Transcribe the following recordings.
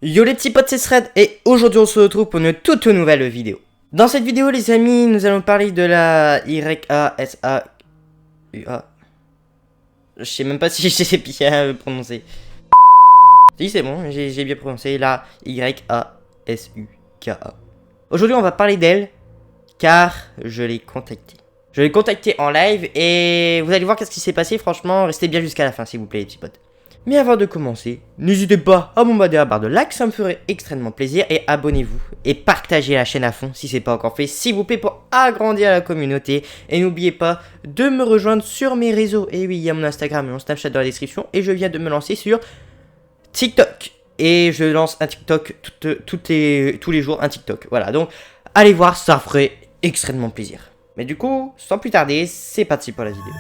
Yo les petits potes, c'est Sred et aujourd'hui on se retrouve pour une toute nouvelle vidéo. Dans cette vidéo les amis, nous allons parler de la YASAUA. Je sais même pas si j'ai bien prononcé. Si c'est bon, j'ai bien prononcé la YASUKA. Aujourd'hui on va parler d'elle car je l'ai contactée. Je l'ai contactée en live et vous allez voir qu'est-ce qui s'est passé. Franchement, restez bien jusqu'à la fin s'il vous plaît les petits potes. Mais avant de commencer, n'hésitez pas à bombarder la barre de like, ça me ferait extrêmement plaisir. Et abonnez-vous et partagez la chaîne à fond si c'est pas encore fait, s'il vous plaît, pour agrandir la communauté. Et n'oubliez pas de me rejoindre sur mes réseaux. Et oui, il y a mon Instagram et mon Snapchat dans la description. Et je viens de me lancer sur TikTok. Et je lance un TikTok tous les jours, un TikTok. Voilà, donc allez voir, ça ferait extrêmement plaisir. Mais du coup, sans plus tarder, c'est parti pour la vidéo.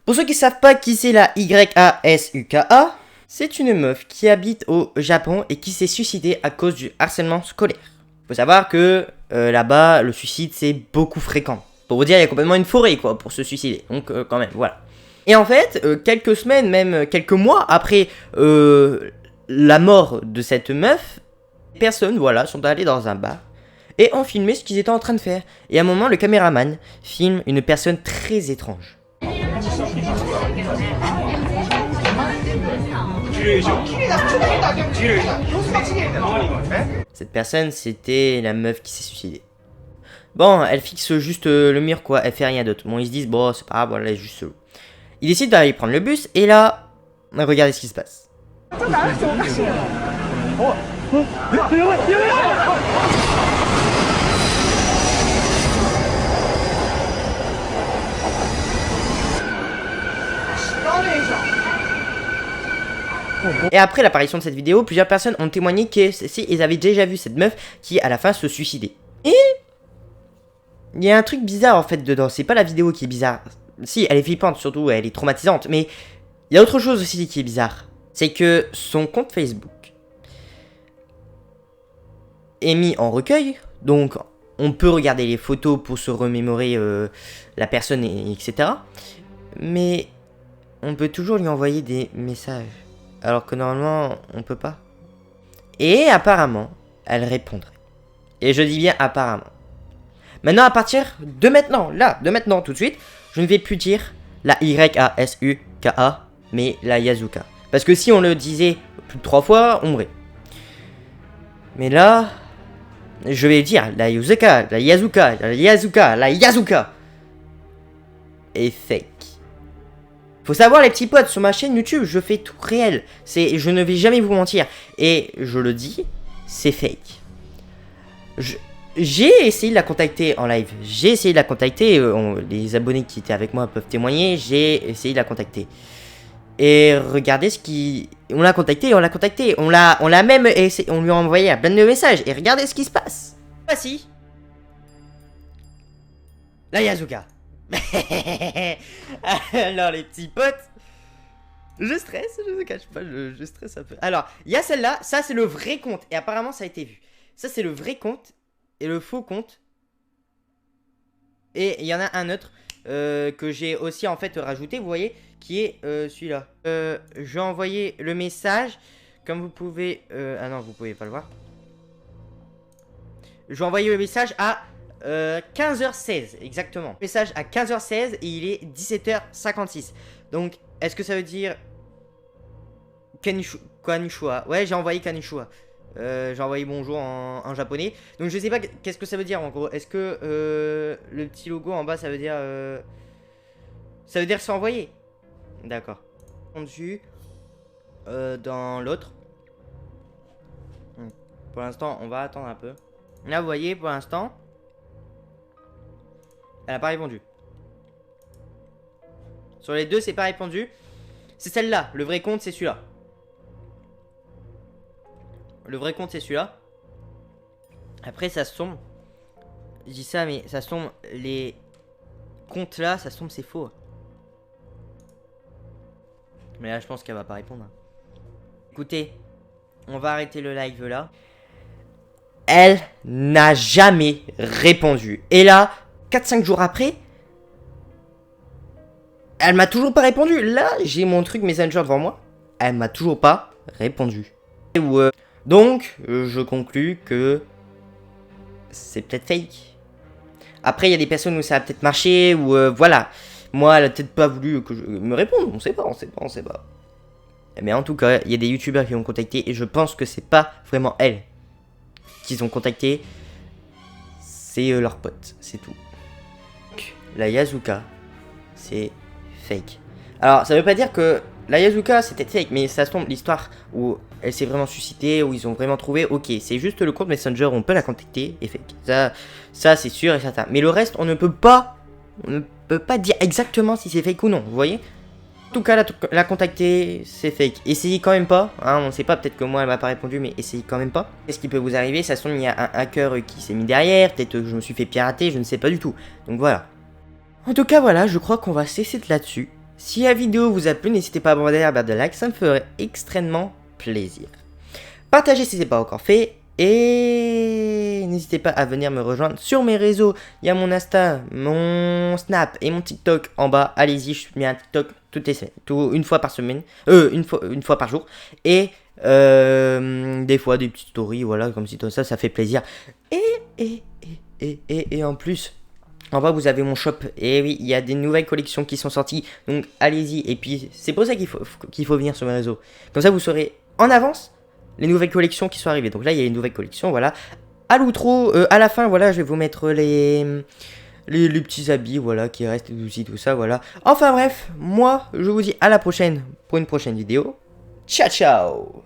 Pour ceux qui savent pas qui c'est la YASUKA, c'est une meuf qui habite au Japon et qui s'est suicidée à cause du harcèlement scolaire. Faut savoir que là-bas, le suicide c'est beaucoup fréquent. Pour vous dire, il y a complètement une forêt quoi pour se suicider. Donc quand même, voilà. Et en fait, quelques semaines, même quelques mois après la mort de cette meuf, des personnes, voilà, sont allées dans un bar et ont filmé ce qu'ils étaient en train de faire. Et à un moment, le caméraman filme une personne très étrange. Cette personne, c'était la meuf qui s'est suicidée. Bon, elle fixe juste le mur, quoi. Elle fait rien d'autre. Bon, ils se disent, bon, c'est pas grave, voilà, elle est juste solo. Ils décident d'aller prendre le bus, et là, regardez ce qui se passe. Et après l'apparition de cette vidéo, plusieurs personnes ont témoigné qu'ils avaient déjà vu cette meuf qui à la fin se suicidait. Et il y a un truc bizarre en fait dedans, c'est pas la vidéo qui est bizarre. Si, elle est flippante surtout, elle est traumatisante, mais il y a autre chose aussi qui est bizarre. C'est que son compte Facebook est mis en recueil, donc on peut regarder les photos pour se remémorer la personne, etc. Mais on peut toujours lui envoyer des messages. Alors que normalement, on peut pas. Et apparemment, elle répondrait. Et je dis bien apparemment. Maintenant, à partir de maintenant, là, de maintenant, tout de suite, je ne vais plus dire la YASUKA, mais la Yazuka. Parce que si on le disait plus de 3 fois, on mourrait. Mais là, je vais dire la Yazuka, la Yazuka, la Yazuka, la Yazuka. Et fake. Faut savoir les petits potes, sur ma chaîne YouTube, je fais tout réel. Je ne vais jamais vous mentir. Et je le dis, c'est fake. J'ai essayé de la contacter en live. J'ai essayé de la contacter. Les abonnés qui étaient avec moi peuvent témoigner. J'ai essayé de la contacter. Et regardez ce qui... On l'a contacté, on l'a contacté. On l'a même essayé, on lui a envoyé plein de messages. Et regardez ce qui se passe. Voici la Yazuka. Alors les petits potes, je stresse, je ne cache pas, je stresse un peu. Alors, il y a celle-là, ça c'est le vrai compte, et apparemment ça a été vu. Ça c'est le vrai compte, et le faux compte. Et il y en a un autre que j'ai aussi en fait rajouté, vous voyez, qui est celui-là. Je vais envoyer le message, comme vous pouvez... ah non, vous pouvez pas le voir. Je vais envoyer le message à... 15h16 exactement. Message à 15h16 et il est 17h56. Donc est-ce que ça veut dire Konnichiwa? Ouais, j'ai envoyé Konnichiwa. J'ai envoyé bonjour en japonais. Donc je sais pas qu'est-ce que ça veut dire en gros. Est-ce que le petit logo en bas ça veut dire c'est envoyé? D'accord. Dessus dans l'autre. Pour l'instant on va attendre un peu. Là vous voyez pour l'instant elle a pas répondu. Sur les deux, c'est pas répondu. C'est celle-là. Le vrai compte, c'est celui-là. Le vrai compte, c'est celui-là. Après, ça se tombe. Je dis ça, mais ça se tombe. Les comptes là, ça se tombe, c'est faux. Mais là, je pense qu'elle va pas répondre. Écoutez, on va arrêter le live là. Elle n'a jamais répondu. Et là, 4-5 jours après, elle m'a toujours pas répondu. Là, j'ai mon truc Messenger devant moi. Elle m'a toujours pas répondu. Donc, je conclus que c'est peut-être fake. Après, il y a des personnes où ça a peut-être marché, ou voilà. Moi, elle a peut-être pas voulu que je me réponde. On sait pas, on sait pas, on sait pas. Mais en tout cas, il y a des youtubeurs qui l'ont contacté et je pense que c'est pas vraiment elle qu'ils ont contacté. C'est leur pote, c'est tout. La Yazuka, c'est fake. Alors, ça veut pas dire que la Yazuka c'était fake, mais ça se tombe l'histoire où elle s'est vraiment suscitée, où ils ont vraiment trouvé. Ok, c'est juste le compte Messenger, on peut la contacter et fake. Ça c'est sûr et certain. Mais le reste, on ne peut pas dire exactement si c'est fake ou non. Vous voyez? En tout cas, la contacter, c'est fake. Essayez quand même pas, hein, on sait pas, peut-être que moi elle m'a pas répondu, mais essayez quand même pas. Qu'est-ce qui peut vous arriver? Ça se trouve, il y a un hacker qui s'est mis derrière, peut-être que je me suis fait pirater, je ne sais pas du tout. Donc voilà. En tout cas, voilà, je crois qu'on va cesser de là-dessus. Si la vidéo vous a plu, n'hésitez pas à abonner à la barre de like, ça me ferait extrêmement plaisir. Partagez si ce n'est pas encore fait. Et n'hésitez pas à venir me rejoindre sur mes réseaux. Il y a mon Insta, mon Snap et mon TikTok en bas. Allez-y, je mets un TikTok toutes les semaines, une fois par semaine, une fois par jour. Et des fois des petites stories, voilà, comme si tout ça, ça fait plaisir. Et en plus, en bas vous avez mon shop. Et oui, il y a des nouvelles collections qui sont sorties. Donc allez-y. Et puis c'est pour ça qu'il faut venir sur mes réseaux. Comme ça vous saurez en avance les nouvelles collections qui sont arrivées. Donc là, il y a une nouvelle collection, voilà. À l'outro, à la fin, voilà, je vais vous mettre les petits habits, voilà, qui restent aussi, tout ça, voilà. Enfin bref, moi, je vous dis à la prochaine pour une prochaine vidéo. Ciao, ciao!